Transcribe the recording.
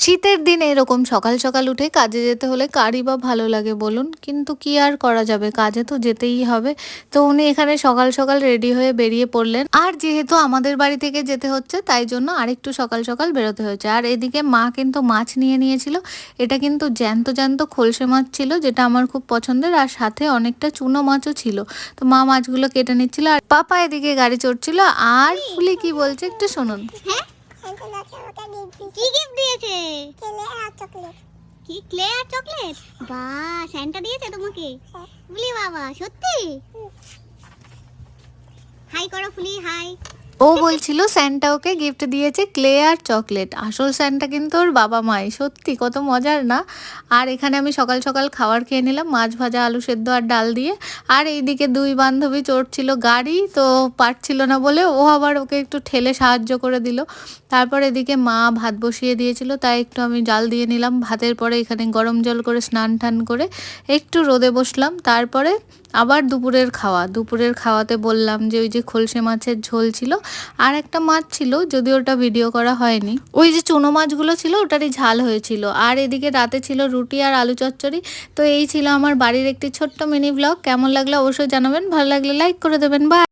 শীতের দিনে এরকম সকাল সকাল উঠে কাজে যেতে হলে কারই বা ভালো লাগে বলুন? কিন্তু কি আর করা যাবে? কাজে তো যেতেই হবে। তো উনি এখানে সকাল সকাল রেডি হয়ে বেরিয়ে পড়লেন। আর যেহেতু আমাদের বাড়ি থেকে যেতে হচ্ছে তাই জন্য আরেকটু সকাল সকাল বেরোতে হয়েছে। আর এদিকে মা কিন্তু মাছ নিয়ে নিয়েছিল। এটা কিন্তু জ্যান্ত জ্যান্ত খলসে মাছ ছিল, যেটা আমার খুব পছন্দের। আর সাথে অনেকটা চুনো মাছও ছিল। তো মা মাছগুলো কেটে নিচ্ছিল আর পাপা এদিকে গাড়ি চড়ছিল। আর ফুলি কি বলছে একটু শুনুন। হ্যাঁ, কি গিফট দিয়েছে? কি ক্লে আর চকলেট? বাহ, স্যান্টা দিয়েছে তোমাকে? বলি বাবা, সত্যি? হাই করো ফুলি, হাই। ও বলছিল স্যান্টা ওকে গিফট দিয়েছে ক্লে আর চকলেট। আসল স্যান্টা কিন্তু ওর বাবা মাই। সত্যি কত মজার না? আর এখানে আমি সকাল সকাল খাবার খেয়ে নিলাম, মাছ ভাজা, আলু সেদ্ধ আর ডাল দিয়ে। আর এইদিকে দুই বান্ধবী চড়ছিল গাড়ি, তো পারছিল না বলে ও আবার ওকে একটু ঠেলে সাহায্য করে দিল। তারপর এদিকে মা ভাত বসিয়ে দিয়েছিল, তাই একটু আমি জাল দিয়ে নিলাম। ভাতের পরে এখানে গরম জল করে স্নান টান করে একটু রোদে বসলাম। তারপরে আবার দুপুরের খাওয়াতে বললাম যে ওই যে খলসে মাছের ঝোল ছিল, আর একটা মাছ ছিল, যদিও ওটা ভিডিও করা হয়নি, ওই যে চুনো মাছগুলো ছিল ওটারই ঝাল হয়েছিল। আর এদিকে রাতে ছিল রুটি আর আলু চচ্চড়ি। তো এই ছিল আমার বাড়ির একটি ছোট্ট মিনি ব্লগ। কেমন লাগলো অবশ্যই জানাবেন, ভালো লাগলে লাইক করে দেবেন। বাই।